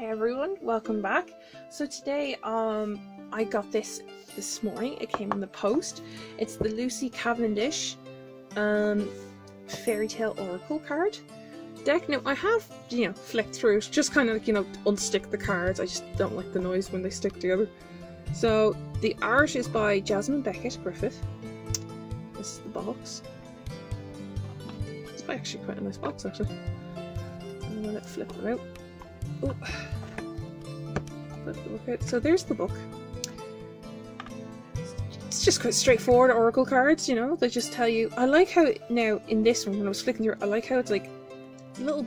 Hi everyone, welcome back. So today I got this morning. It came in the post. It's the Lucy Cavendish Faerytale Oracle card deck. Now I have, flicked through it, just kind of like, unstick the cards. I just don't like the noise when they stick together. So the art is by Jasmine Beckett Griffith. This is the box. It's actually quite a nice box actually. I'm gonna flip them out. Oh. Flip the book out. So there's the book. It's just quite straightforward oracle cards, they just tell you. I like how now in this one, when I was flicking through, I like how it's like a little,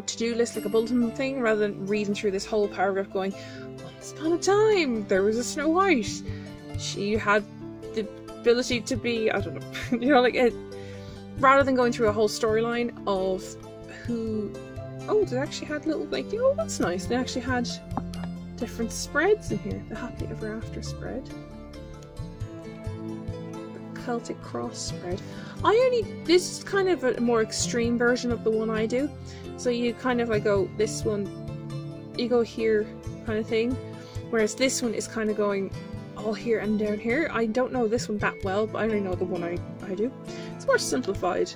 to-do list, like a bulletin thing, rather than reading through this whole paragraph going, once upon a time, there was a Snow White. She had the ability to be, I don't know, rather than going through a whole storyline of who. Oh, they actually had little, oh, that's nice. They actually had different spreads in here. The Happily Ever After spread. The Celtic Cross spread. This is kind of a more extreme version of the one I do. So you kind of go, this one, you go here kind of thing. Whereas this one is kind of going all here and down here. I don't know this one that well, but I only know the one I do. It's more simplified.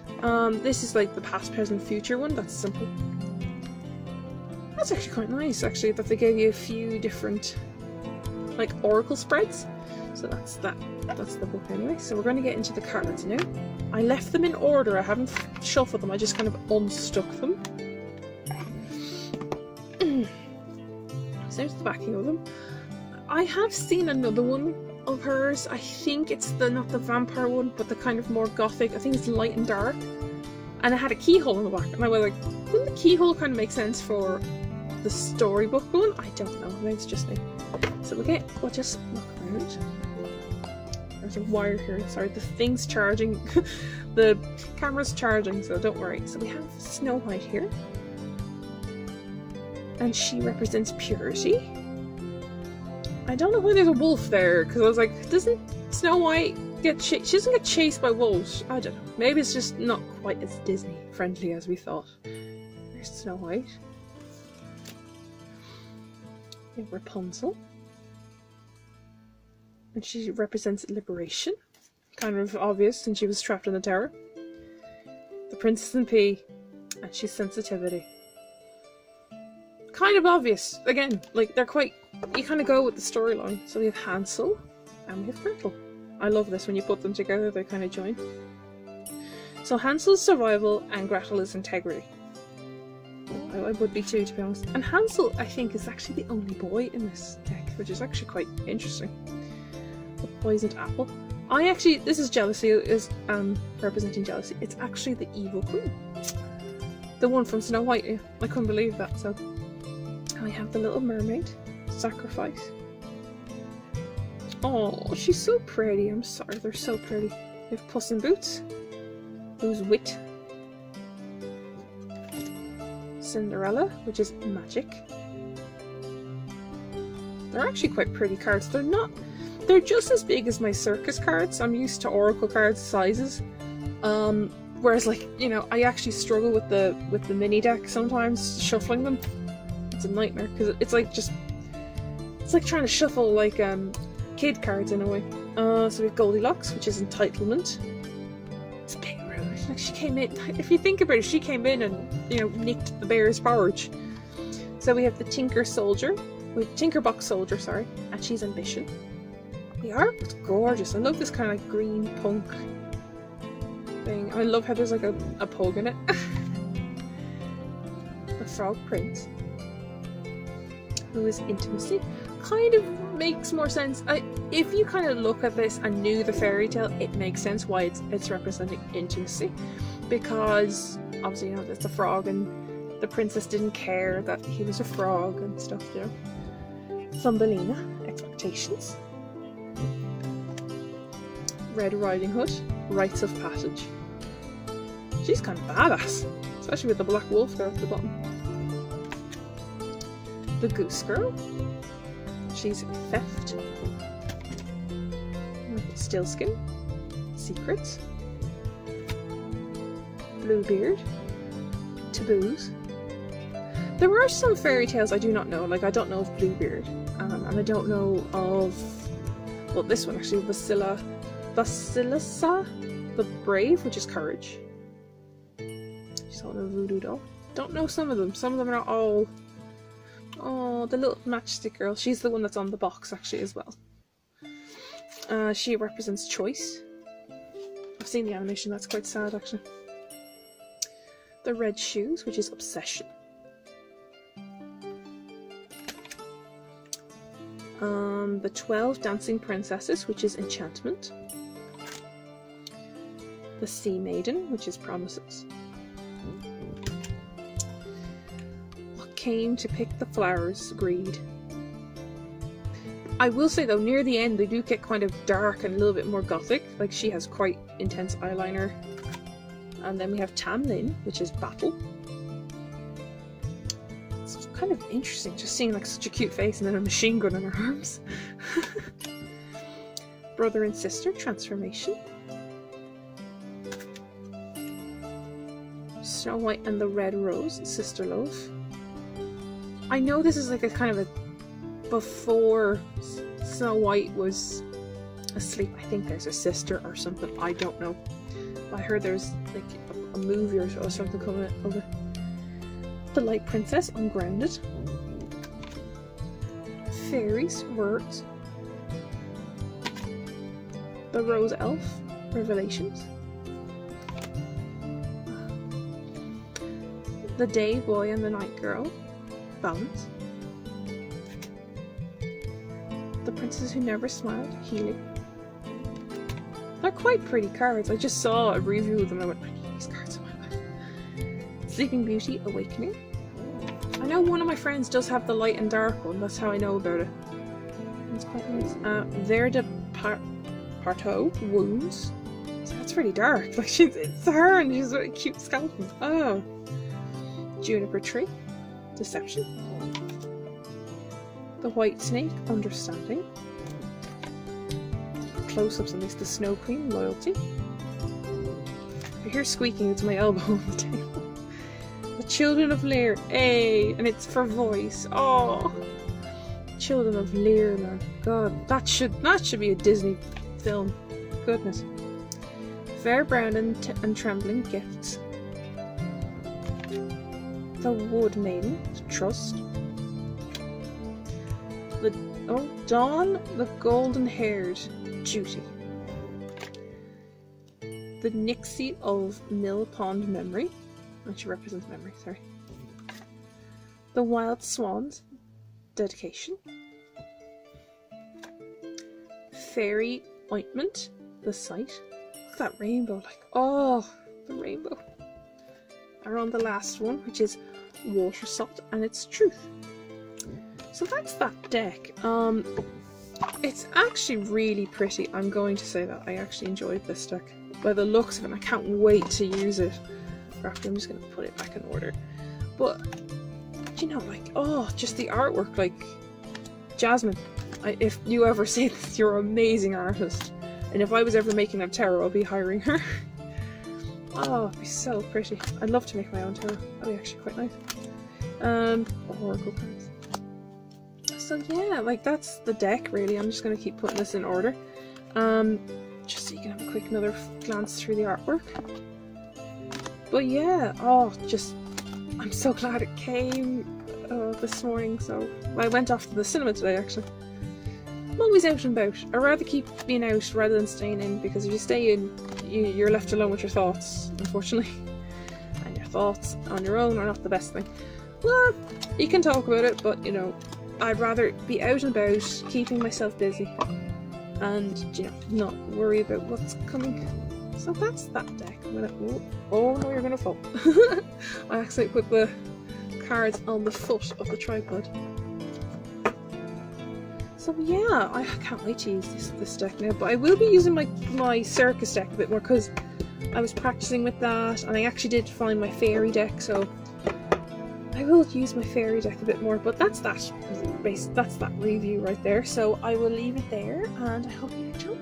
This is like the past, present, future one. That's simple. That's actually quite nice, actually, that they gave you a few different, oracle spreads. So that's the book anyway. So we're going to get into the cards now. I left them in order. I haven't shuffled them. I just kind of unstuck them. So there's the backing of them. I have seen another one of hers. I think it's not the vampire one, but the kind of more gothic. I think it's light and dark. And it had a keyhole in the back. And I was like, wouldn't the keyhole kind of make sense for the storybook one? I don't know. Maybe it's just me. So we'll just look around. There's a wire here. Sorry, the thing's charging. The camera's charging, so don't worry. So we have Snow White here. And she represents purity. I don't know why there's a wolf there, because I was like, doesn't Snow White get chased? She doesn't get chased by wolves. I don't know. Maybe it's just not quite as Disney friendly as we thought. There's Snow White. We have Rapunzel. And she represents liberation. Kind of obvious since she was trapped in the tower. The Princess and Pea. And she's sensitivity. Kind of obvious. Again, they're quite... You kind of go with the storyline. So we have Hansel and we have Gretel. I love this when you put them together, they kind of join. So Hansel's survival and Gretel is integrity. I would be too, to be honest. And Hansel, I think, is actually the only boy in this deck, which is actually quite interesting. The poisoned apple. This is jealousy, is representing jealousy. It's actually the evil queen. The one from Snow White. I couldn't believe that. So we have the Little Mermaid. Sacrifice. Oh, she's so pretty. I'm sorry, they're so pretty. We have Puss in Boots, who's wit. Cinderella, which is magic. They're actually quite pretty cards. They're just as big as my circus cards. I'm used to oracle cards sizes. Whereas I actually struggle with the mini deck sometimes, shuffling them. It's a nightmare, because it's like trying to shuffle kid cards in a way. So we have Goldilocks, which is entitlement. It's a bit rude. She came in, if you think about it, she came in and, nicked the bear's porridge. So we have the Tinkerbox Soldier, sorry, and she's ambition. The art was gorgeous. I love this kind of green punk thing. I love how there's a pug in it. The Frog Prince, who is intimacy. Kind of makes more sense. If you kind of look at this and knew the fairy tale, it makes sense why it's representing intimacy, because obviously it's a frog and the princess didn't care that he was a frog and stuff. Thumbelina, expectations. Red Riding Hood, rites of passage. She's kind of badass, especially with the black wolf there at the bottom. The Goose Girl. She's theft. Stillskin. Secrets. Bluebeard. Taboos. There are some fairy tales I do not know. Like, I don't know of Bluebeard, and I don't know of, well, this one actually, Basilissa the Brave, which is courage. She's holding a voodoo doll. Don't know some of them. Some of them are all. Oh, the little matchstick girl. She's the one that's on the box actually as well. She represents choice. I've seen the animation. That's quite sad actually. The red shoes, which is obsession. The 12 dancing princesses, which is enchantment. The sea maiden, which is promises. What came to pick the flowers, greed. I will say though, near the end they do get kind of dark and a little bit more gothic. Like, she has quite intense eyeliner. And then we have Tamlin, which is battle. It's kind of interesting just seeing like such a cute face and then a machine gun in her arms. Brother and sister, transformation. Snow White and the Red Rose, sister love. I know this is like a kind of a before Snow White was asleep. I think there's a sister or something. I don't know. I heard there's like a movie or something coming over. The Light Princess, ungrounded. Fairies, words. The Rose Elf, revelations. The Day Boy and the Night Girl, balance. The Princess Who Never Smiled, healing. They're quite pretty cards. I just saw a review of them and I went, I need these cards in my life. Sleeping Beauty, awakening. I know one of my friends does have the light and dark one. That's how I know about it. It's quite nice. Verda Parto, wounds. So that's really dark. Like, it's her and she's got a cute skeleton. Oh. Juniper Tree, deception. The White Snake, understanding. Close-ups on this. The Snow Queen, loyalty. I hear squeaking, it's my elbow on the table. The Children of Lear, and it's for voice. Oh, Children of Lear, man. God, that should be a Disney film. Goodness. Fair Brown and Trembling, gifts. The Wood Maiden, trust. Dawn, the Golden Haired, duty. The Nixie of Mill Pond, memory. She represents memory, sorry. The Wild Swans, dedication. Fairy Ointment, the sight. Look at that rainbow, like, oh, the rainbow. Are on the last one, which is Water Salt and its truth. So that's that deck. It's actually really pretty. I'm going to say that I actually enjoyed this deck. By the looks of it, I can't wait to use it. I'm just going to put it back in order. But, you know, like, oh, just the artwork, like, Jasmine, if you ever say this, you're an amazing artist. And if I was ever making a tarot, I'll be hiring her. Oh, it'd be so pretty. I'd love to make my own tarot. That'd be actually quite nice. Oracle cards. So yeah, like, that's the deck, really. I'm just going to keep putting this in order. Just so you can have a quick another glance through the artwork. But yeah, oh, just, I'm so glad it came this morning. So I went off to the cinema today, actually. I'm always out and about. I'd rather keep being out rather than staying in, because if you stay in, you're left alone with your thoughts, unfortunately. And your thoughts on your own are not the best thing. Well, you can talk about it, but, you know, I'd rather be out and about, keeping myself busy, and, you know, not worry about what's coming. So that's that deck. I'm gonna, oh no, you're gonna fall. I accidentally put the cards on the foot of the tripod. So yeah, I can't wait to use this deck now, but I will be using my circus deck a bit more, because I was practicing with that, and I actually did find my fairy deck, so I will use my fairy deck a bit more. But that's that review right there, so I will leave it there, and I hope you enjoy.